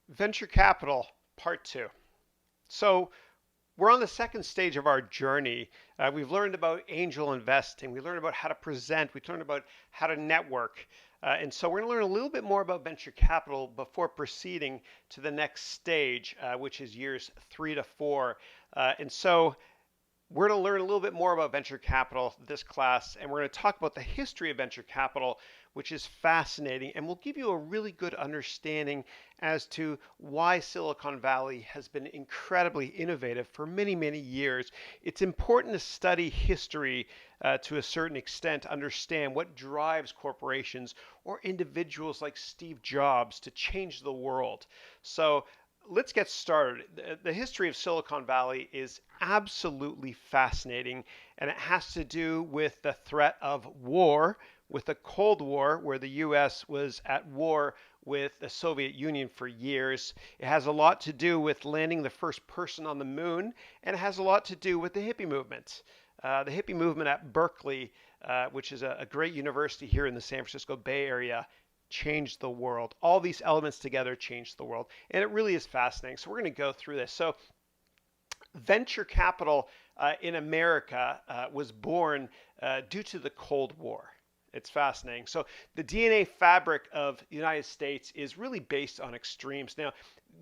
Venture capital, part two. So, we're on the second stage of our journey. We've learned about angel investing. We learned about how to present. We learned about how to network. And so, we're going to learn a little bit more about venture capital before proceeding to the next stage, which is years 3 to 4. And so, we're going to learn a little bit more about venture capital this class, and we're going to talk about the history of venture capital, which is fascinating, and will give you a really good understanding as to why Silicon Valley has been incredibly innovative for many, many years. It's important to study history to a certain extent, understand what drives corporations or individuals like Steve Jobs to change the world. So let's get started. The history of Silicon Valley is absolutely fascinating, and it has to do with the threat of war, with the Cold War, where the US was at war with the Soviet Union for years. It has a lot to do with landing the first person on the moon, and it has a lot to do with the hippie movement. The hippie movement at Berkeley, which is a great university here in the San Francisco Bay Area, changed the world. All these elements together changed the world. And it really is fascinating. So we're going to go through this. So venture capital in America was born due to the Cold War. It's fascinating. So the DNA fabric of the United States is really based on extremes. Now,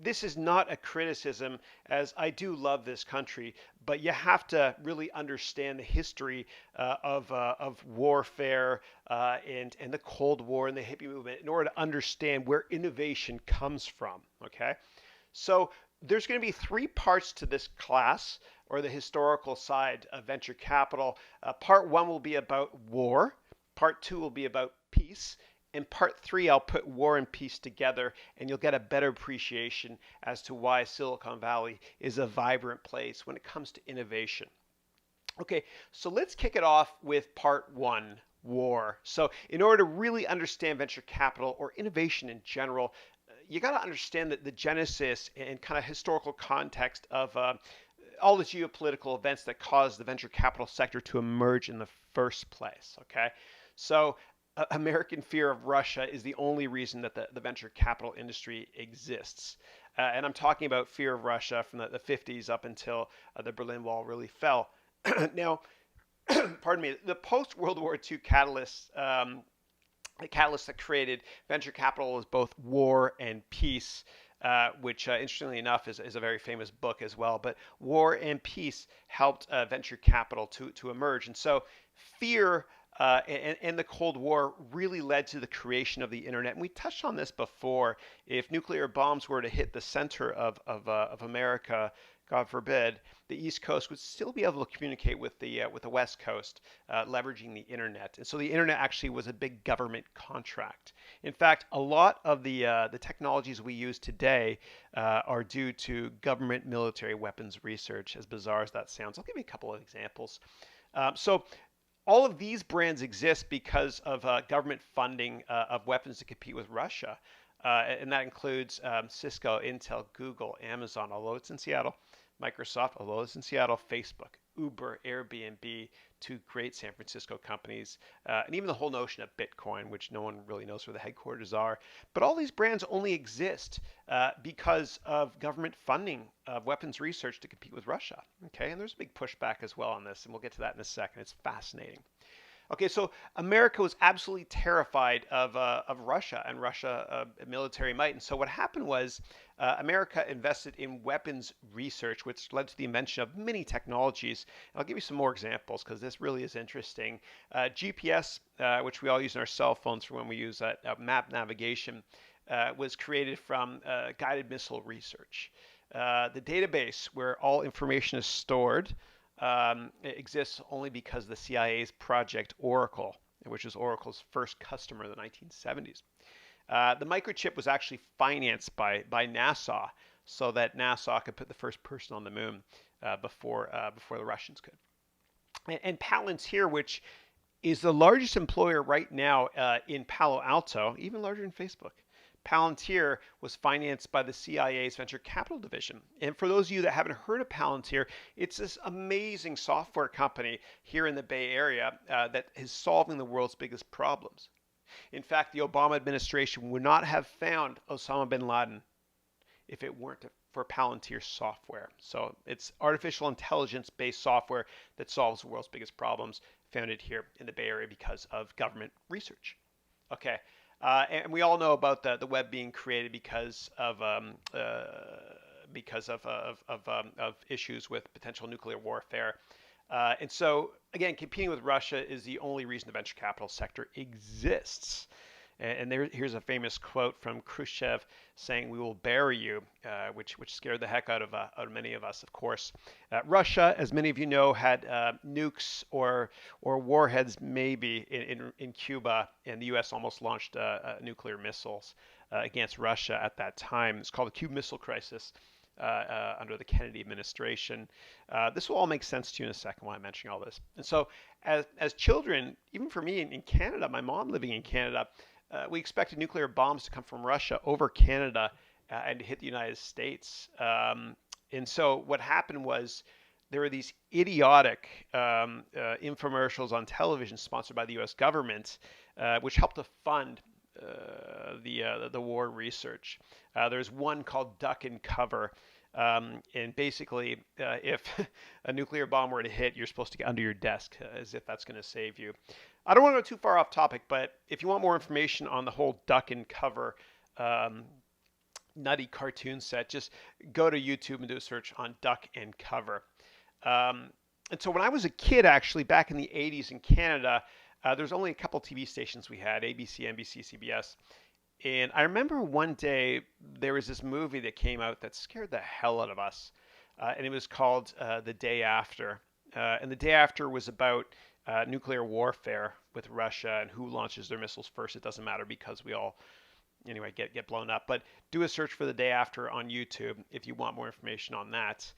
this is not a criticism, as I do love this country, but you have to really understand the history of warfare and the Cold War and the hippie movement in order to understand where innovation comes from. Okay, so there's going to be three parts to this class, or the historical side of venture capital. Part one will be about war. Part two will be about peace. In part three, I'll put war and peace together, and you'll get a better appreciation as to why Silicon Valley is a vibrant place when it comes to innovation. Okay, so let's kick it off with part one, war. So in order to really understand venture capital or innovation in general, you got to understand that the genesis and kind of historical context of all the geopolitical events that caused the venture capital sector to emerge in the first place. Okay, so American fear of Russia is the only reason that the venture capital industry exists. And I'm talking about fear of Russia from the 50s up until the Berlin Wall really fell. Now, pardon me, the post World War II catalysts, the catalyst that created venture capital is both war and peace. Which, interestingly enough, is a very famous book as well. But war and peace helped venture capital to emerge. And so fear and the Cold War really led to the creation of the internet. And we touched on this before. If nuclear bombs were to hit the center of America, God forbid, the East Coast would still be able to communicate with the West Coast, leveraging the internet. And so the internet actually was a big government contract. In fact, a lot of the technologies we use today are due to government military weapons research, as bizarre as that sounds. I'll give you a couple of examples. So all of these brands exist because of government funding of weapons to compete with Russia. And that includes Cisco, Intel, Google, Amazon, although it's in Seattle, Microsoft, although it's in Seattle, Facebook, Uber, Airbnb, two great San Francisco companies, and even the whole notion of Bitcoin, which no one really knows where the headquarters are. But all these brands only exist because of government funding of weapons research to compete with Russia. Okay, and there's a big pushback as well on this, and we'll get to that in a second. It's fascinating. Okay, so America was absolutely terrified of Russia and Russia military might. And so what happened was America invested in weapons research, which led to the invention of many technologies. And I'll give you some more examples because this really is interesting. GPS, which we all use in our cell phones for when we use map navigation, was created from guided missile research. The database where all information is stored it exists only because of the CIA's Project Oracle, which was Oracle's first customer in the 1970s. The microchip was actually financed by NASA so that NASA could put the first person on the moon before the Russians could. And Palantir, which is the largest employer right now in Palo Alto, even larger than Facebook. Palantir was financed by the CIA's venture capital division. And for those of you that haven't heard of Palantir, it's this amazing software company here in the Bay Area that is solving the world's biggest problems. In fact, the Obama administration would not have found Osama bin Laden if it weren't for Palantir software. So it's artificial intelligence based software that solves the world's biggest problems, founded here in the Bay Area because of government research. Okay. And we all know about the web being created because of issues with potential nuclear warfare. And so, again, competing with Russia is the only reason the venture capital sector exists. And here's a famous quote from Khrushchev saying, "We will bury you," which scared the heck out of many of us, of course. Russia, as many of you know, had nukes or warheads maybe in Cuba, and the U.S. almost launched nuclear missiles against Russia at that time. It's called the Cuban Missile Crisis. Under the Kennedy administration. This will all make sense to you in a second why I'm mentioning all this. And so as children, even for me in Canada, my mom living in Canada, we expected nuclear bombs to come from Russia over Canada and to hit the United States. And so what happened was there were these idiotic infomercials on television sponsored by the U.S. government, which helped to fund the war research. There's one called Duck and Cover. And basically, if a nuclear bomb were to hit, you're supposed to get under your desk as if that's going to save you. I don't want to go too far off topic, but if you want more information on the whole Duck and Cover nutty cartoon set, just go to YouTube and do a search on Duck and Cover. And so when I was a kid, actually, back in the 80s in Canada, there's only a couple TV stations we had, ABC, NBC, CBS. And I remember one day there was this movie that came out that scared the hell out of us. And it was called The Day After. And The Day After was about nuclear warfare with Russia and who launches their missiles first. It doesn't matter because we all, anyway, get blown up. But do a search for The Day After on YouTube if you want more information on that.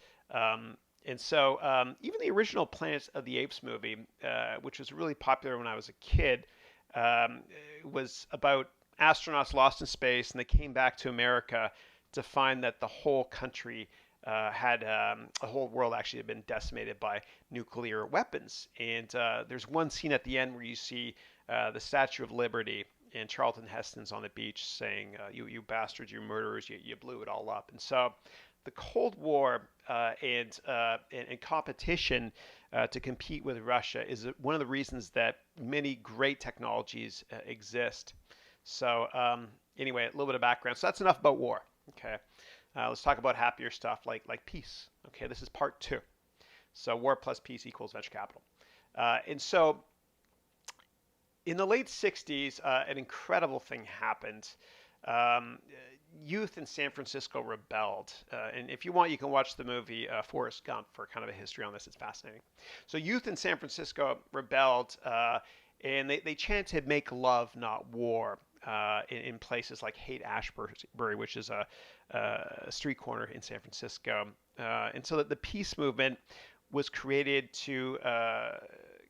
And so even the original Planet of the Apes movie, which was really popular when I was a kid, was about astronauts lost in space, and they came back to America to find that the whole country the whole world actually had been decimated by nuclear weapons. And there's one scene at the end where you see the Statue of Liberty, and Charlton Heston's on the beach saying, you bastards, you murderers, you blew it all up. And so the Cold War and competition to compete with Russia is one of the reasons that many great technologies exist. So anyway, a little bit of background. So that's enough about war. Okay, let's talk about happier stuff like peace. Okay, this is part 2. So war plus peace equals venture capital. And so in the late 60s, an incredible thing happened. Youth in San Francisco rebelled. And if you want, you can watch the movie Forrest Gump for kind of a history on this. It's fascinating. So youth in San Francisco rebelled, and they chanted, "Make love, not war," in places like Haight-Ashbury, which is a street corner in San Francisco. And so that the peace movement was created to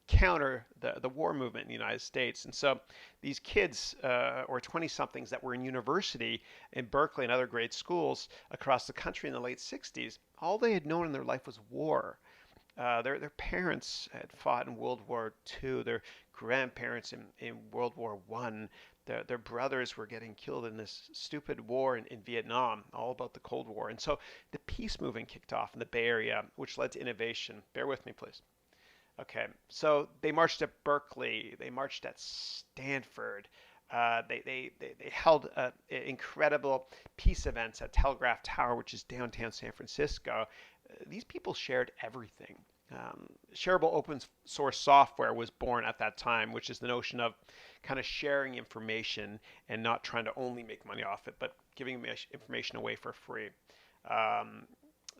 counter the war movement in the United States. And so these kids, or 20-somethings that were in university in Berkeley and other great schools across the country in the late 60s, all they had known in their life was war. Their parents had fought in World War II, their grandparents in World War I. Their brothers were getting killed in this stupid war in Vietnam, all about the Cold War. And so the peace movement kicked off in the Bay Area, which led to innovation. Bear with me, please. Okay, so they marched at Berkeley, they marched at Stanford, they held incredible peace events at Telegraph Tower, which is downtown San Francisco. These people shared everything. Shareable open source software was born at that time, which is the notion of kind of sharing information and not trying to only make money off it, but giving information away for free.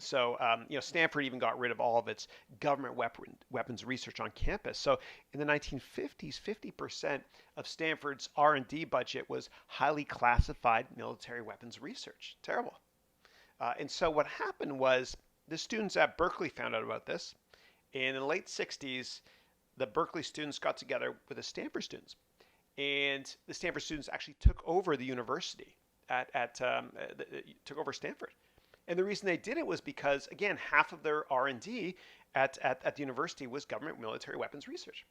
So Stanford even got rid of all of its government weapons research on campus. So in the 1950s, 50% of Stanford's R&D budget was highly classified military weapons research. Terrible. And so what happened was the students at Berkeley found out about this. And in the late 60s, the Berkeley students got together with the Stanford students. And the Stanford students actually took over the university, took over Stanford. And the reason they did it was because, again, half of their R&D at the university was government military weapons research.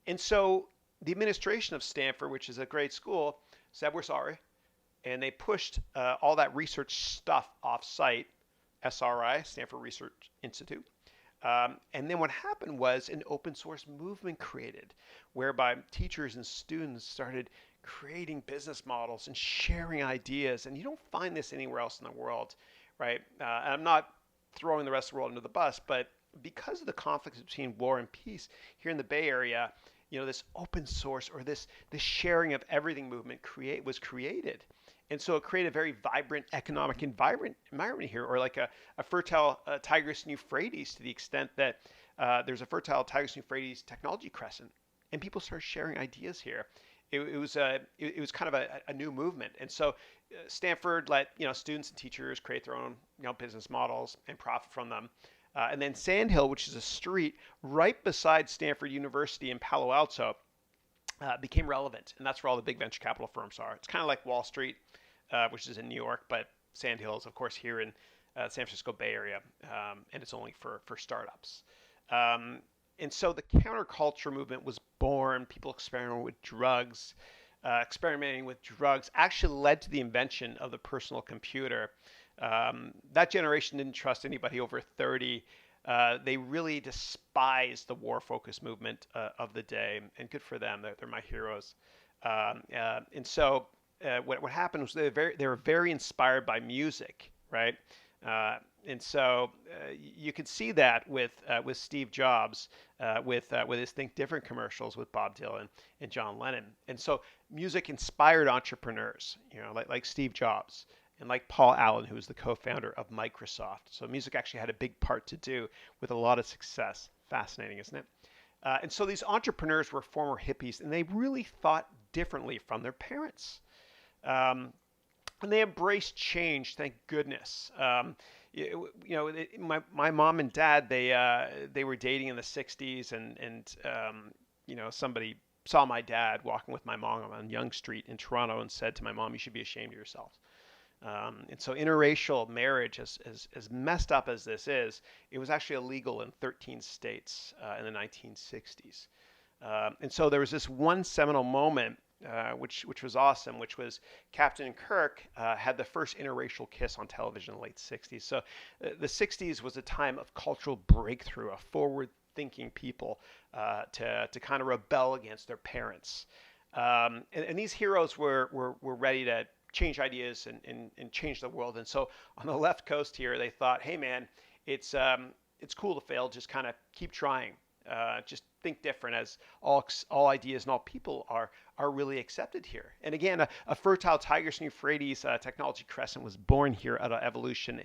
And so the administration of Stanford, which is a great school, said, "We're sorry." and they pushed all that research stuff off-site, SRI, Stanford Research Institute. And then what happened was an open source movement created, whereby teachers and students started creating business models and sharing ideas. And you don't find this anywhere else in the world, right? And I'm not throwing the rest of the world under the bus, but because of the conflicts between war and peace here in the Bay Area, this open source or this sharing of everything movement was created. And so it created a very vibrant economic environment here, or like a fertile Tigris and Euphrates, to the extent that there's a fertile Tigris and Euphrates technology crescent, and people started sharing ideas here. It was kind of a new movement, and so Stanford let students and teachers create their own business models and profit from them. And then Sandhill, which is a street right beside Stanford University in Palo Alto, became relevant, and that's where all the big venture capital firms are. It's kind of like Wall Street, which is in New York, but Sand Hill is, of course, here in San Francisco Bay Area, and it's only for startups. And so the counterculture movement was born. People experimenting with drugs. Experimenting with drugs actually led to the invention of the personal computer. That generation didn't trust anybody over 30. They really despised the war-focused movement of the day, and good for them. They're my heroes. And so what happened was they were very inspired by music, right? And so you could see that with Steve Jobs, with his Think Different commercials with Bob Dylan and John Lennon. And so music inspired entrepreneurs, like Steve Jobs and like Paul Allen, who was the co-founder of Microsoft. So music actually had a big part to do with a lot of success. Fascinating, isn't it? And so these entrepreneurs were former hippies, and they really thought differently from their parents. And they embraced change, thank goodness. My mom and dad, they were dating in the 60s, and somebody saw my dad walking with my mom on Yonge Street in Toronto and said to my mom, "You should be ashamed of yourself." And so interracial marriage, as messed up as this is, it was actually illegal in 13 states in the 1960s. And so there was this one seminal moment, which was awesome, which was Captain Kirk had the first interracial kiss on television in the late 60s. So the 60s was a time of cultural breakthrough, a forward-thinking people to kind of rebel against their parents. And these heroes were ready to change ideas and change the world. And so on the left coast here, they thought, hey man, it's cool to fail. Just kind of keep trying. Just think different, as all ideas and all people are really accepted here. And again, a fertile Tigris and Euphrates technology crescent was born here out of evolution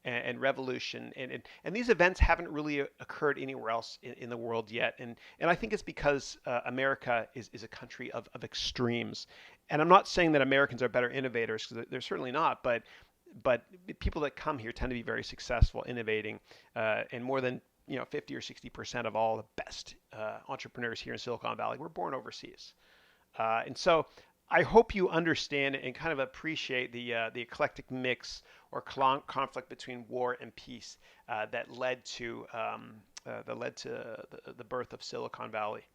and revolution. And these events haven't really occurred anywhere else in the world yet. And I think it's because America is a country of extremes. And I'm not saying that Americans are better innovators, because they're certainly not, but people that come here tend to be very successful innovating, and more than 50 or 60% of all the best entrepreneurs here in Silicon Valley were born overseas. And so I hope you understand and kind of appreciate the eclectic mix or conflict between war and peace that led to the birth of Silicon Valley.